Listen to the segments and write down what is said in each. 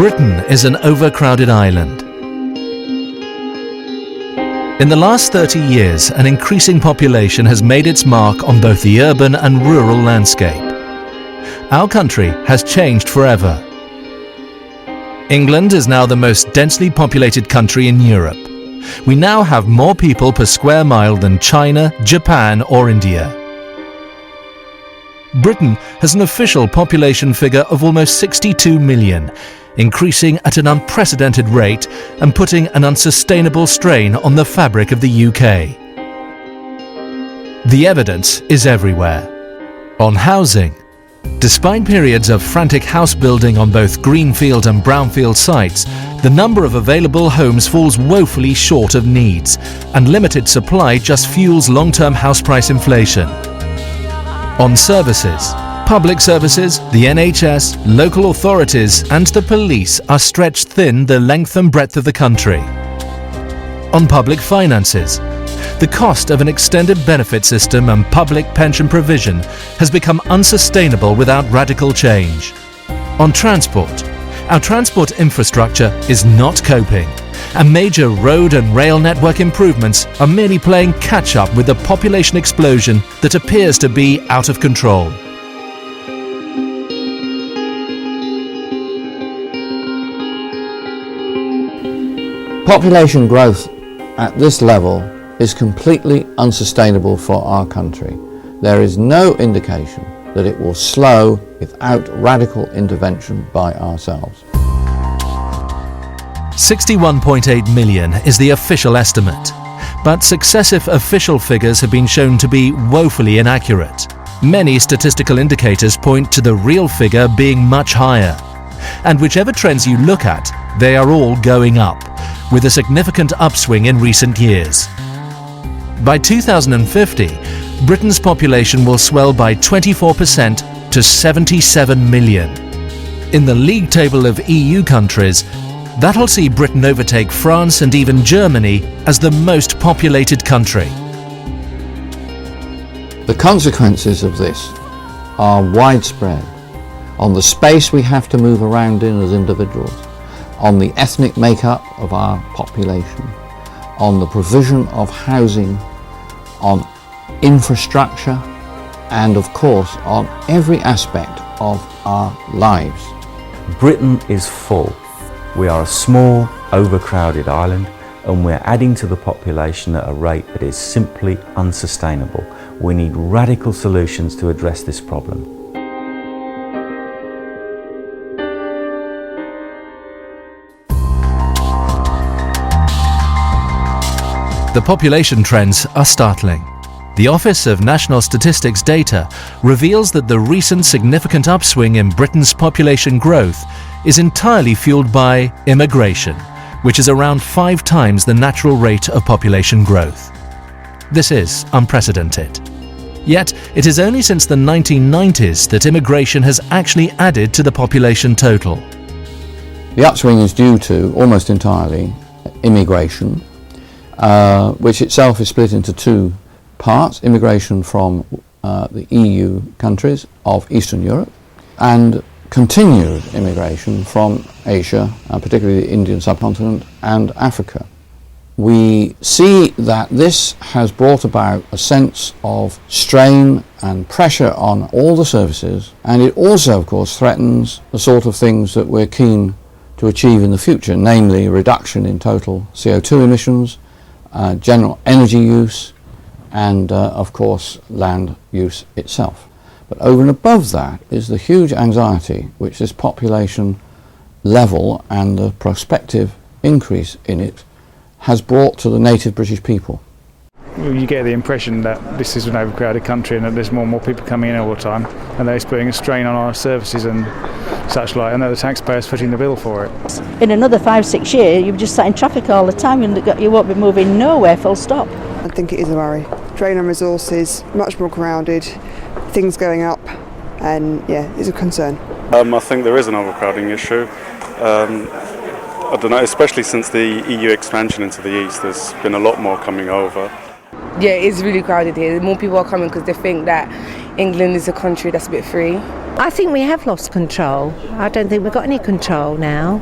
Britain is an overcrowded island. In the last 30 years, an increasing population has made its mark on both the urban and rural landscape. Our country has changed forever. England is now the most densely populated country in Europe. We now have more people per square mile than China, Japan or India. Britain has an official population figure of almost 62 million, increasing at an unprecedented rate and putting an unsustainable strain on the fabric of the UK. The evidence is everywhere. On housing, despite periods of frantic house building on both greenfield and brownfield sites, the number of available homes falls woefully short of needs, and limited supply just fuels long-term house price inflation. On services, public services, the NHS, local authorities and the police are stretched thin the length and breadth of the country. On public finances, the cost of an extended benefit system and public pension provision has become unsustainable without radical change. On transport, our transport infrastructure is not coping, and major road and rail network improvements are merely playing catch-up with the population explosion that appears to be out of control. Population growth at this level is completely unsustainable for our country. There is no indication that it will slow without radical intervention by ourselves. 61.8 million is the official estimate, but successive official figures have been shown to be woefully inaccurate. Many statistical indicators point to the real figure being much higher, and whichever trends you look at, they are all going up, with a significant upswing in recent years. By 2050, Britain's population will swell by 24% to 77 million. In the league table of EU countries, that'll see Britain overtake France and even Germany as the most populated country. The consequences of this are widespread on the space we have to move around in as individuals, on the ethnic makeup of our population, on the provision of housing, on infrastructure, and of course on every aspect of our lives. Britain is full. We are a small, overcrowded island, and we're adding to the population at a rate that is simply unsustainable. We need radical solutions to address this problem. The population trends are startling. The Office of National Statistics data reveals that the recent significant upswing in Britain's population growth is entirely fueled by immigration, which is around 5 times the natural rate of population growth. This is unprecedented. Yet, it is only since the 1990s that immigration has actually added to the population total. The upswing is due to, almost entirely, immigration, which itself is split into 2 parts: immigration from the EU countries of Eastern Europe and continued immigration from Asia, particularly the Indian subcontinent and Africa. We see that this has brought about a sense of strain and pressure on all the services, and it also, of course, threatens the sort of things that we're keen to achieve in the future, namely reduction in total CO2 emissions, general energy use, and of course land use itself. But over and above that is the huge anxiety which this population level and the prospective increase in it has brought to the native British people. You get the impression that this is an overcrowded country and that there's more and more people coming in all the time, and that it's putting a strain on our services and such like, and that the taxpayers footing the bill for it. In another 5-6 years, you've just sat in traffic all the time and you won't be moving nowhere, full stop. I think it is a worry. Drain on resources, much more crowded, things going up, and yeah, it's a concern. I think there is an overcrowding issue. I don't know, especially since the EU expansion into the east, there's been a lot more coming over. Yeah, it's really crowded here. More people are coming because they think that England is a country that's a bit free. I think we have lost control. I don't think we've got any control now.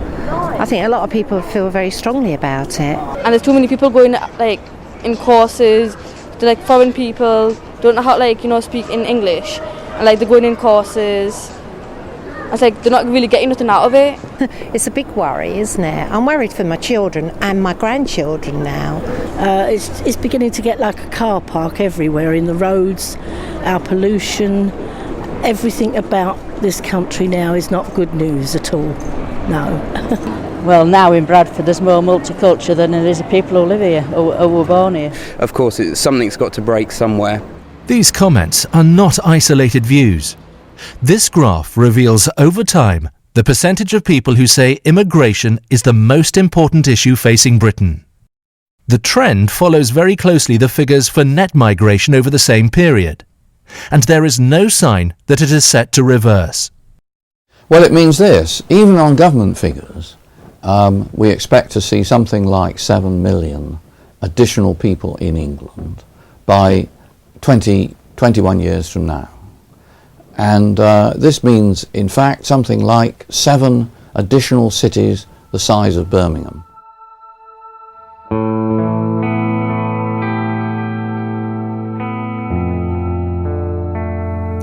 I think a lot of people feel very strongly about it. And there's too many people going like in courses, they're like foreign people, don't know how speak in English, and like they're going in courses. It's like they're not really getting nothing out of it. It's a big worry, isn't it? I'm worried for my children and my grandchildren now. It's beginning to get like a car park everywhere in the roads, our pollution, everything about this country now is not good news at all, no. Well, now in Bradford there's more multicultural than there is of people who live here, who were born here. Of course, something's got to break somewhere. These comments are not isolated views. This graph reveals over time the percentage of people who say immigration is the most important issue facing Britain. The trend follows very closely the figures for net migration over the same period, and there is no sign that it is set to reverse. Well, it means this: even on government figures, we expect to see something like 7 million additional people in England by 21 years from now. And this means, in fact, something like 7 additional cities the size of Birmingham.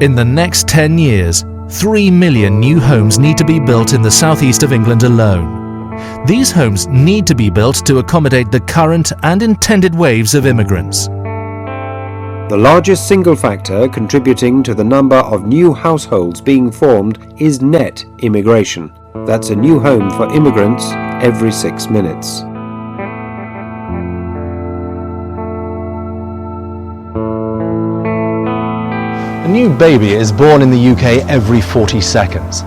In the next 10 years, 3 million new homes need to be built in the southeast of England alone. These homes need to be built to accommodate the current and intended waves of immigrants. The largest single factor contributing to the number of new households being formed is net immigration. That's a new home for immigrants every 6 minutes. A new baby is born in the UK every 40 seconds.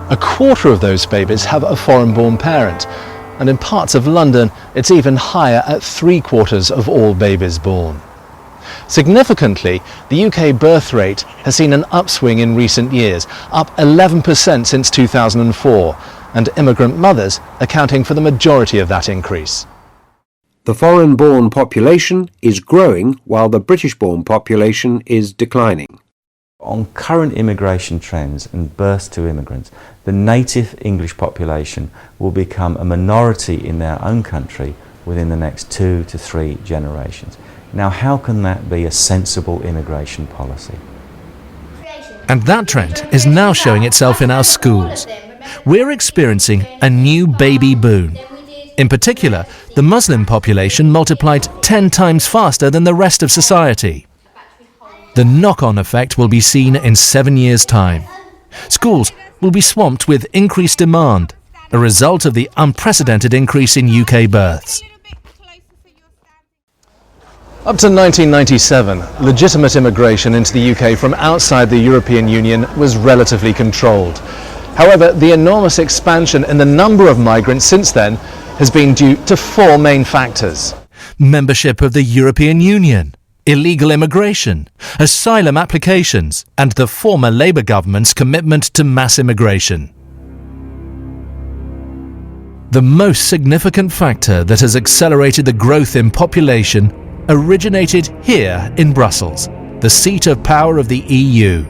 A quarter of those babies have a foreign-born parent, and in parts of London it's even higher at 3/4 of all babies born. Significantly, the UK birth rate has seen an upswing in recent years, up 11% since 2004, and immigrant mothers accounting for the majority of that increase. The foreign-born population is growing while the British-born population is declining. On current immigration trends and births to immigrants, the native English population will become a minority in their own country within the next 2 to 3 generations. Now, how can that be a sensible immigration policy? And that trend is now showing itself in our schools. We're experiencing a new baby boom. In particular, the Muslim population multiplied 10 times faster than the rest of society. The knock-on effect will be seen in 7 years' time. Schools will be swamped with increased demand, a result of the unprecedented increase in UK births. Up to 1997, legitimate immigration into the UK from outside the European Union was relatively controlled. However, the enormous expansion in the number of migrants since then has been due to 4 main factors. Membership of the European Union, illegal immigration, asylum applications, and the former Labour government's commitment to mass immigration. The most significant factor that has accelerated the growth in population originated here in Brussels, the seat of power of the EU.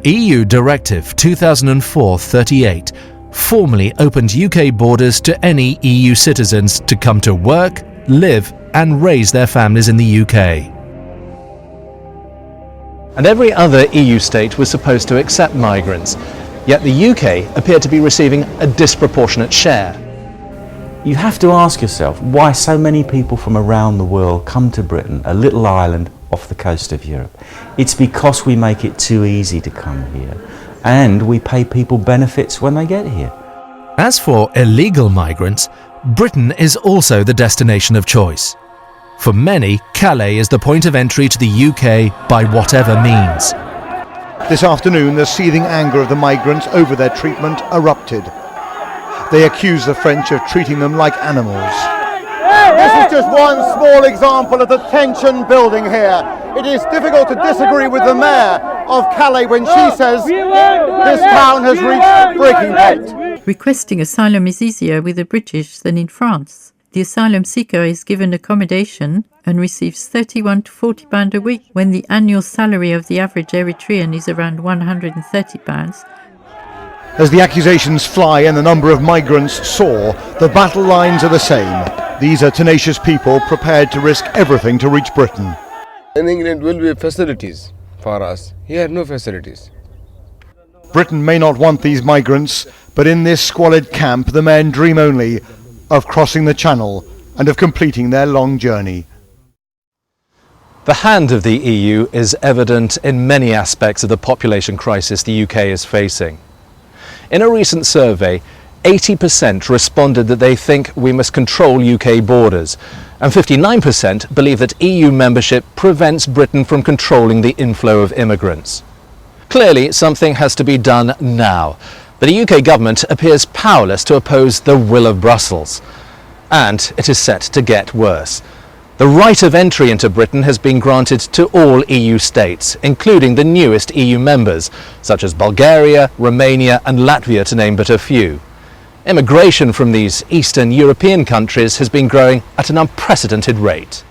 EU Directive 2004-38 formally opened UK borders to any EU citizens to come to work, live and raise their families in the UK. And every other EU state was supposed to accept migrants, yet the UK appeared to be receiving a disproportionate share. You have to ask yourself why so many people from around the world come to Britain, a little island off the coast of Europe. It's because we make it too easy to come here, and we pay people benefits when they get here. As for illegal migrants, Britain is also the destination of choice. For many, Calais is the point of entry to the UK by whatever means. This afternoon, the seething anger of the migrants over their treatment erupted. They accuse the French of treating them like animals. This is just one small example of the tension building here. It is difficult to disagree with the mayor of Calais when she says this town has reached breaking point. Requesting asylum is easier with the British than in France. The asylum seeker is given accommodation and receives £31 to £40 a week when the annual salary of the average Eritrean is around £130. As the accusations fly and the number of migrants soar, the battle lines are the same. These are tenacious people prepared to risk everything to reach Britain. In England will be facilities for us. Here no facilities. Britain may not want these migrants, but in this squalid camp the men dream only of crossing the Channel and of completing their long journey. The hand of the EU is evident in many aspects of the population crisis the UK is facing. In a recent survey, 80% responded that they think we must control UK borders, and 59% believe that EU membership prevents Britain from controlling the inflow of immigrants. Clearly, something has to be done now, but the UK government appears powerless to oppose the will of Brussels. And it is set to get worse. The right of entry into Britain has been granted to all EU states, including the newest EU members, such as Bulgaria, Romania and Latvia, to name but a few. Immigration from these Eastern European countries has been growing at an unprecedented rate.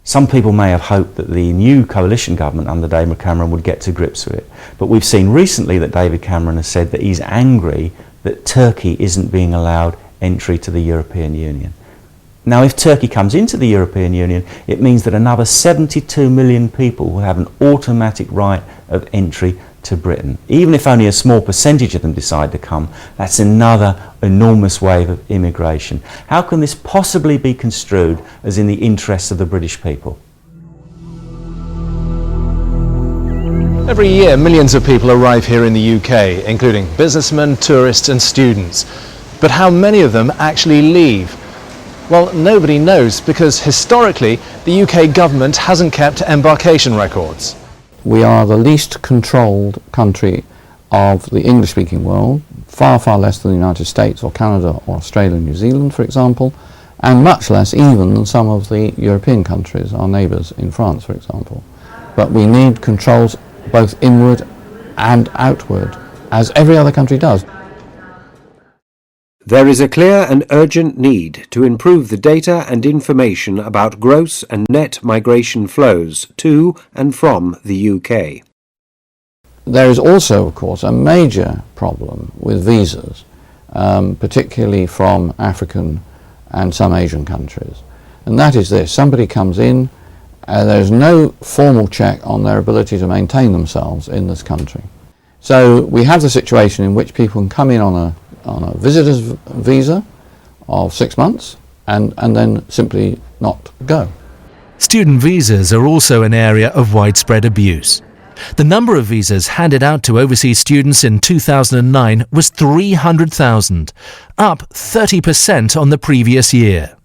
Some people may have hoped that the new coalition government under David Cameron would get to grips with it, but we've seen recently that David Cameron has said that he's angry that Turkey isn't being allowed entry to the European Union. Now, if Turkey comes into the European Union, it means that another 72 million people will have an automatic right of entry to Britain. Even if only a small percentage of them decide to come, that's another enormous wave of immigration. How can this possibly be construed as in the interests of the British people? Every year, millions of people arrive here in the UK, including businessmen, tourists and students. But how many of them actually leave? Well, nobody knows, because historically, the UK government hasn't kept embarkation records. We are the least controlled country of the English-speaking world, far, far less than the United States or Canada or Australia and New Zealand, for example, and much less even than some of the European countries, our neighbours in France, for example. But we need controls both inward and outward, as every other country does. There is a clear and urgent need to improve the data and information about gross and net migration flows to and from the UK. There is also, of course, a major problem with visas, particularly from African and some Asian countries. And that is this: somebody comes in, there's no formal check on their ability to maintain themselves in this country. So we have the situation in which people can come in on a visitor's visa of 6 months and then simply not go. Student visas are also an area of widespread abuse. The number of visas handed out to overseas students in 2009 was 300,000, up 30% on the previous year.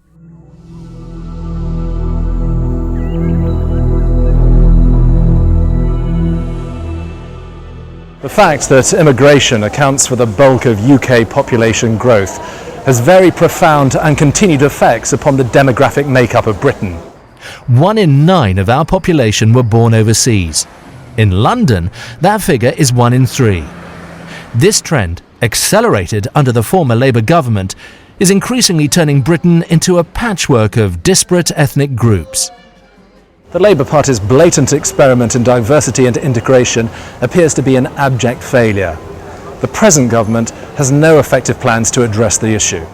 The fact that immigration accounts for the bulk of UK population growth has very profound and continued effects upon the demographic makeup of Britain. 1 in 9 of our population were born overseas. In London, that figure is 1 in 3. This trend, accelerated under the former Labour government, is increasingly turning Britain into a patchwork of disparate ethnic groups. The Labour Party's blatant experiment in diversity and integration appears to be an abject failure. The present government has no effective plans to address the issue.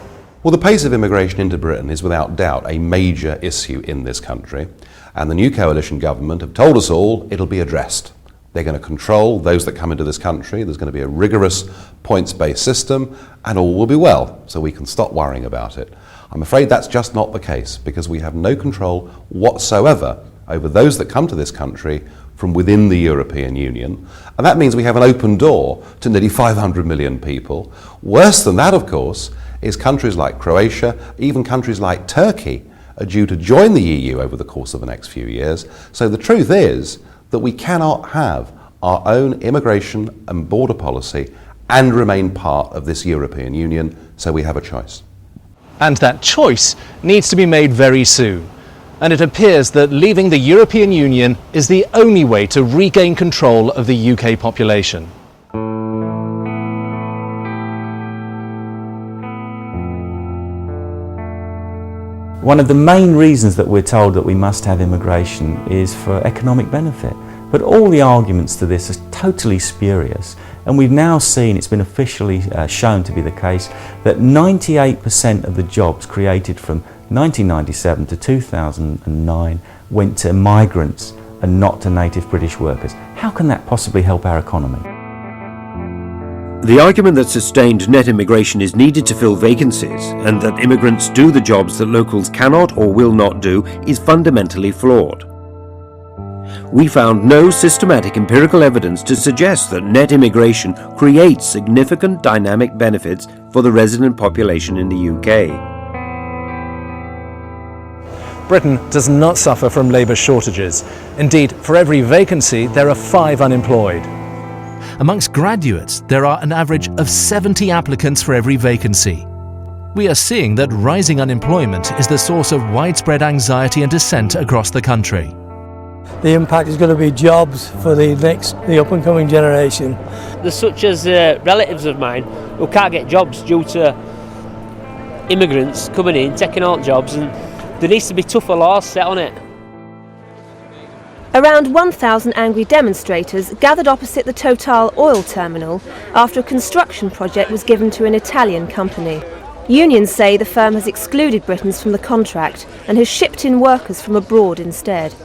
Well, the pace of immigration into Britain is without doubt a major issue in this country, and the new coalition government have told us all it'll be addressed. They're going to control those that come into this country. There's going to be a rigorous points-based system, and all will be well, so we can stop worrying about it. I'm afraid that's just not the case, because we have no control whatsoever over those that come to this country from within the European Union, and that means we have an open door to nearly 500 million people. Worse than that, of course, is countries like Croatia, even countries like Turkey, are due to join the EU over the course of the next few years. So the truth is that we cannot have our own immigration and border policy and remain part of this European Union, so we have a choice. And that choice needs to be made very soon. And it appears that leaving the European Union is the only way to regain control of the UK population. One of the main reasons that we're told that we must have immigration is for economic benefit. But all the arguments to this are totally spurious, and we've now seen, it's been officially shown to be the case, that 98% of the jobs created from 1997 to 2009 went to migrants and not to native British workers. How can that possibly help our economy? The argument that sustained net immigration is needed to fill vacancies and that immigrants do the jobs that locals cannot or will not do is fundamentally flawed. We found no systematic empirical evidence to suggest that net immigration creates significant dynamic benefits for the resident population in the UK. Britain does not suffer from labour shortages. Indeed, for every vacancy, there are 5 unemployed. Amongst graduates, there are an average of 70 applicants for every vacancy. We are seeing that rising unemployment is the source of widespread anxiety and dissent across the country. The impact is going to be jobs for the up-and-coming generation. There's such as relatives of mine who can't get jobs due to immigrants coming in, taking all jobs, and there needs to be tougher laws set on it. Around 1,000 angry demonstrators gathered opposite the Total oil terminal after a construction project was given to an Italian company. Unions say the firm has excluded Britons from the contract and has shipped in workers from abroad instead.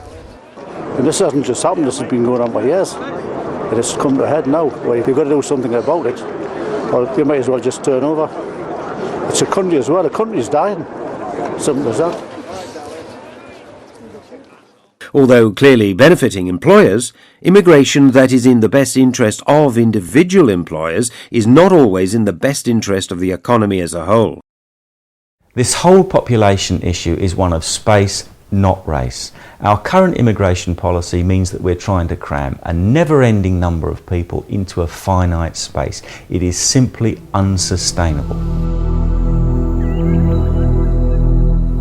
And this hasn't just happened, this has been going on for years. It has come to a head now, where you've got to do something about it, or you might as well just turn over. It's a country as well, the country's dying. Simple as that. Although clearly benefiting employers, immigration that is in the best interest of individual employers is not always in the best interest of the economy as a whole. This whole population issue is one of space, not race. Our current immigration policy means that we're trying to cram a never-ending number of people into a finite space. It is simply unsustainable.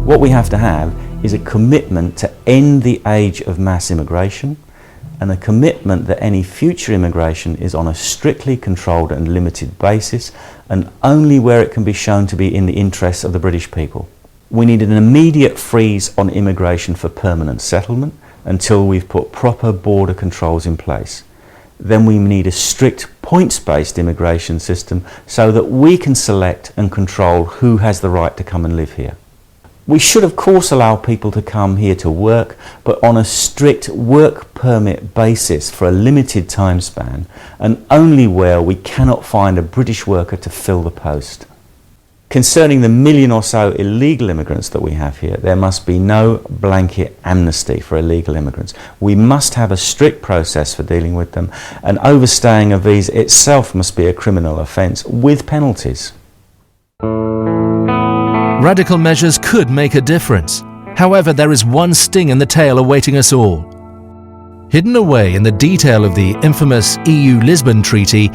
What we have to have is a commitment to end the age of mass immigration and a commitment that any future immigration is on a strictly controlled and limited basis and only where it can be shown to be in the interests of the British people. We need an immediate freeze on immigration for permanent settlement until we've put proper border controls in place. Then we need a strict points-based immigration system so that we can select and control who has the right to come and live here. We should of course allow people to come here to work, but on a strict work permit basis for a limited time span and only where we cannot find a British worker to fill the post. Concerning the 1 million or so illegal immigrants that we have here, there must be no blanket amnesty for illegal immigrants. We must have a strict process for dealing with them, and overstaying a visa itself must be a criminal offence with penalties. Radical measures could make a difference. However, there is one sting in the tail awaiting us all. Hidden away in the detail of the infamous EU Lisbon Treaty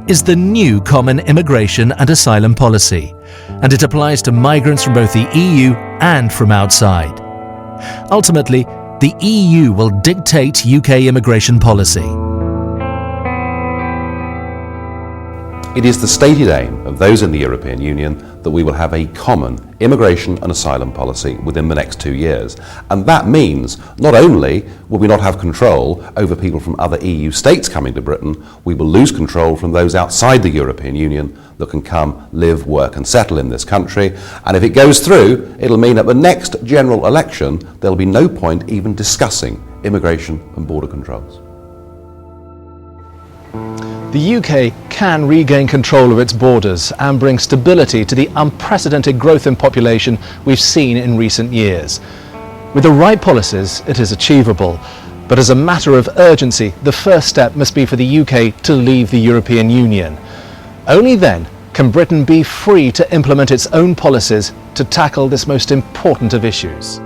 is the new common immigration and asylum policy, and it applies to migrants from both the EU and from outside. Ultimately, the EU will dictate UK immigration policy. It is the stated aim of those in the European Union that we will have a common immigration and asylum policy within the next 2 years. And that means not only will we not have control over people from other EU states coming to Britain, we will lose control from those outside the European Union that can come, live, work and settle in this country. And if it goes through, it'll mean at the next general election there'll be no point even discussing immigration and border controls. The UK can regain control of its borders and bring stability to the unprecedented growth in population we've seen in recent years. With the right policies, it is achievable. But as a matter of urgency, the first step must be for the UK to leave the European Union. Only then can Britain be free to implement its own policies to tackle this most important of issues.